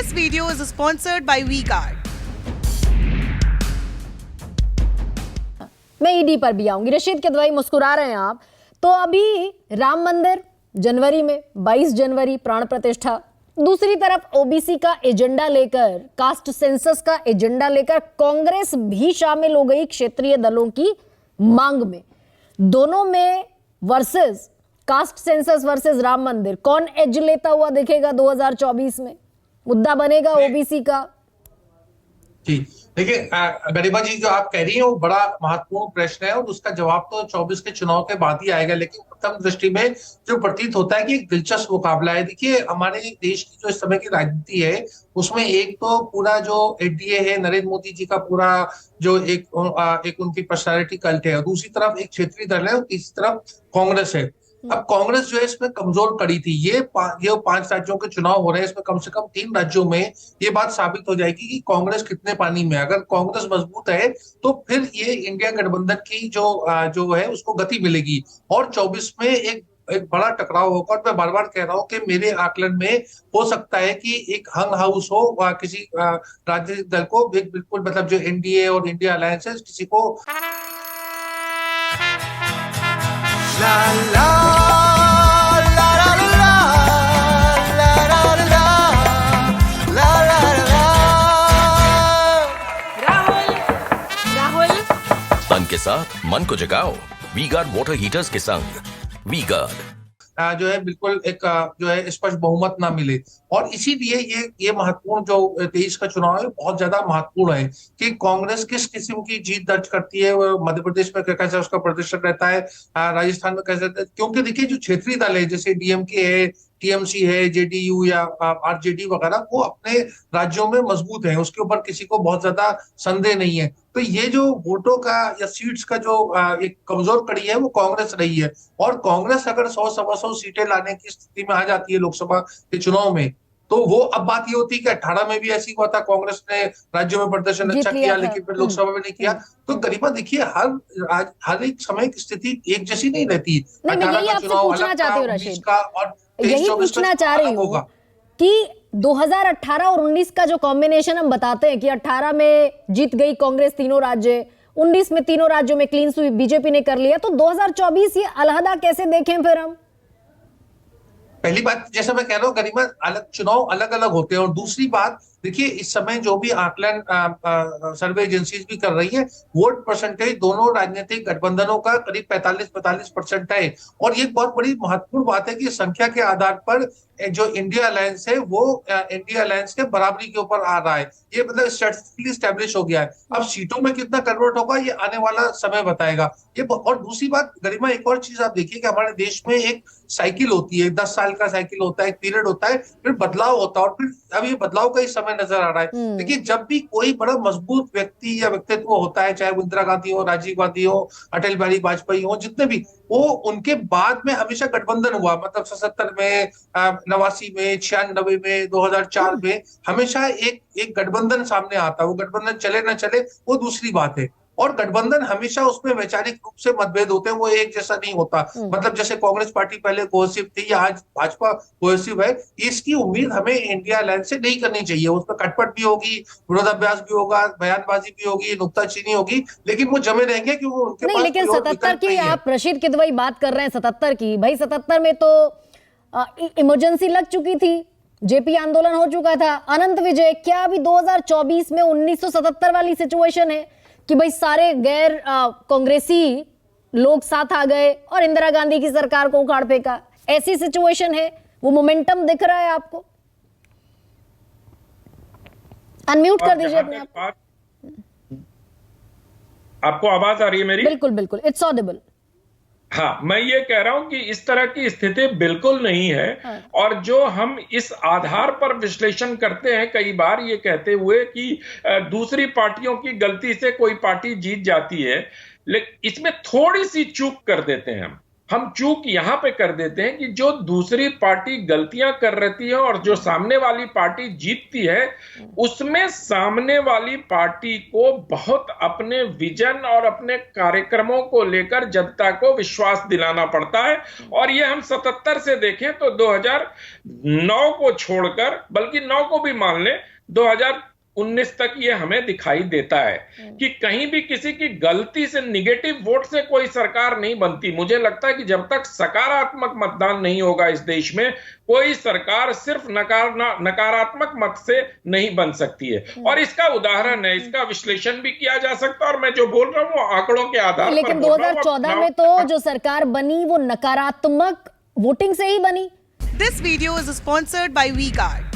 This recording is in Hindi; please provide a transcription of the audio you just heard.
This video is sponsored by V-Guard. मैं ईडी पर भी आऊंगी। रशीद किदवई, मुस्कुरा रहे हैं आप। तो अभी राम मंदिर जनवरी में, 22 जनवरी प्राण प्रतिष्ठा, दूसरी तरफ ओबीसी का एजेंडा लेकर, कास्ट सेंसस का एजेंडा लेकर कांग्रेस भी शामिल हो गई क्षेत्रीय दलों की मांग में। दोनों में versus caste census versus Ram मंदिर, कौन एज लेता हुआ दिखेगा 2024 में? मुद्दा बनेगा ओबीसी का। जी देखिए, गरिमा जी जो आप कह रही हैं वो बड़ा महत्वपूर्ण प्रश्न है और उसका जवाब तो 24 के चुनाव के बाद ही आएगा। लेकिन प्रथम दृष्टि में जो प्रतीत होता है कि एक दिलचस्प मुकाबला है। देखिए, हमारे देश की जो इस समय की राजनीति है उसमें एक तो पूरा जो एनडीए है, नरेंद्र मोदी जी का पूरा जो एक उनकी पर्सनालिटी कल्ट है, और दूसरी तरफ एक क्षेत्रीय दल है और तीसरी तरफ कांग्रेस है। अब कांग्रेस जो है इसमें कमजोर पड़ी थी। ये 5 राज्यों के चुनाव हो रहे हैं, इसमें कम से कम 3 राज्यों में ये बात साबित हो जाएगी कि कांग्रेस कितने पानी में है। अगर कांग्रेस मजबूत है तो फिर ये इंडिया गठबंधन की जो है उसको गति मिलेगी और 24 में एक बड़ा टकराव होगा। और मैं बार बार कह रहा हूं कि मेरे आकलन में हो सकता है कि एक हंग हाउस हो किसी राजनीतिक दल को, एक बिल्कुल मतलब जो एनडीए और इंडिया अलायंस है, किसी को La la la la la la la la la la Rahul तन के साथ मन को जगाओ वी-गार्ड वाटर हीटर्स के संग। वी-गार्ड जो है बिल्कुल एक जो है स्पष्ट बहुमत ना मिले। और इसीलिए ये महत्वपूर्ण जो 23 का चुनाव है बहुत ज्यादा महत्वपूर्ण है कि कांग्रेस किस किस्म की जीत दर्ज करती है। मध्य प्रदेश में कैसा उसका प्रदर्शन रहता है, राजस्थान में कैसा रहता है। क्योंकि देखिए जो क्षेत्रीय दल है जैसे डीएमके है, टीएमसी है, जेडीयू या आरजेडी वगैरह, वो अपने राज्यों में मजबूत है, उसके ऊपर किसी को बहुत ज्यादा संदेह नहीं है। तो ये जो वोटों का या सीट्स का जो एक कमजोर कड़ी है वो कांग्रेस रही है। और कांग्रेस अगर 100-125 सीटें लाने की स्थिति में आ जाती है लोकसभा के चुनाव में, तो वो अब बात ये होती है कि 18 में भी ऐसी हुआ था, कांग्रेस ने राज्यों में प्रदर्शन अच्छा किया लेकिन फिर लोकसभा में नहीं किया। तो गरिमा देखिए, हर एक समय की स्थिति एक जैसी नहीं रहती। 18 का चुनाव अलग था, 19 का और यही पूछना चाह रही हूँ कि 2018 और 19 का जो कॉम्बिनेशन हम बताते हैं कि 18 में जीत गई कांग्रेस तीनों राज्य, 19 में तीनों राज्यों में क्लीन स्वीप बीजेपी ने कर लिया, तो 2024 ये अलहदा कैसे देखें फिर हम? पहली बात, जैसा मैं कह रहा हूँ गरिमा, चुनाव अलग अलग होते हैं। और दूसरी बात देखिए, इस समय जो भी आकलन सर्वे एजेंसीज भी कर रही है, वोट परसेंटेज दोनों राजनीतिक गठबंधनों का करीब 45% है। और ये बहुत बड़ी महत्वपूर्ण बात है कि संख्या के आधार पर जो इंडिया अलायंस है वो इंडिया अलायंस के बराबरी के ऊपर आ रहा है। ये मतलब स्टैटिस्टिकली स्टैब्लिश हो गया है। अब सीटों में कितना कन्वर्ट होगा ये आने वाला समय बताएगा। ये और दूसरी बात गरिमा, एक और चीज आप देखिए कि हमारे देश में एक साइकिल होती है, 10 साल का साइकिल होता है, एक पीरियड होता है, फिर बदलाव होता है और फिर अब ये बदलाव का ही समय नजर आ रहा है। देखिए, जब भी कोई बड़ा मजबूत व्यक्ति या व्यक्तित्व होता है, चाहे वो इंदिरा गांधी हो, राजीव गांधी हो, अटल बिहारी वाजपेयी हो, जितने भी, वो उनके बाद में हमेशा गठबंधन हुआ। मतलब 77 में, 89 में, 96 में, 2004 में हमेशा एक गठबंधन सामने आता है। वो गठबंधन चले ना चले वो दूसरी बात है। और गठबंधन हमेशा उसमें वैचारिक रूप से मतभेद होते हैं, वो एक जैसा नहीं होता। मतलब जैसे कांग्रेस पार्टी पहले कोहेसिव थी या आज भाजपा कोहेसिव है, इसकी उम्मीद हमें इंडिया अलायंस से नहीं करनी चाहिए। उसमें खटपट भी होगी, विरोधाभ्यास भी होगा, बयानबाजी भी होगी, नुक्ताचीनी होगी, लेकिन वो जमे रहेंगे क्योंकि उनके नहीं, पास लेकिन कोई और 77 विकल्प की नहीं है। आप रशीद किदवई बात कर रहे हैं, 77 की, भाई 77 में तो इमरजेंसी लग चुकी थी, जेपी आंदोलन हो चुका था, अनंत विजय। क्या अभी 2024 में 1977 वाली सिचुएशन है कि भाई सारे गैर कांग्रेसी लोग साथ आ गए और इंदिरा गांधी की सरकार को उखाड़ फेंका? ऐसी सिचुएशन है? वो मोमेंटम दिख रहा है आपको? अनम्यूट कर दीजिए अपने आप। आपको आवाज आ रही है मेरी? बिल्कुल बिल्कुल, इट्स ऑडिबल। हाँ, मैं ये कह रहा हूं कि इस तरह की स्थिति बिल्कुल नहीं है। और जो हम इस आधार पर विश्लेषण करते हैं कई बार ये कहते हुए कि दूसरी पार्टियों की गलती से कोई पार्टी जीत जाती है, लेकिन इसमें थोड़ी सी चूक कर देते हैं हम। हम चूक यहां पे कर देते हैं कि जो दूसरी पार्टी गलतियां कर रही है और जो सामने वाली पार्टी जीतती है, उसमें सामने वाली पार्टी को बहुत अपने विजन और अपने कार्यक्रमों को लेकर जनता को विश्वास दिलाना पड़ता है। और ये हम 77 से देखें तो 2009 को छोड़कर, बल्कि 9 को भी मान लें, 2019 तक ये हमें दिखाई देता है कि कहीं भी किसी की गलती से निगेटिव वोट से कोई सरकार नहीं बनती। मुझे लगता है कि जब तक सकारात्मक मतदान नहीं होगा इस देश में, कोई सरकार सिर्फ नकारात्मक मत से नहीं बन सकती है। और इसका उदाहरण है, इसका विश्लेषण भी किया जा सकता है, और मैं जो बोल रहा हूं वो आंकड़ों के आधार पर। लेकिन 2014 में तो जो सरकार बनी वो नकारात्मक वोटिंग से ही बनी। This video is sponsored by WeGuard.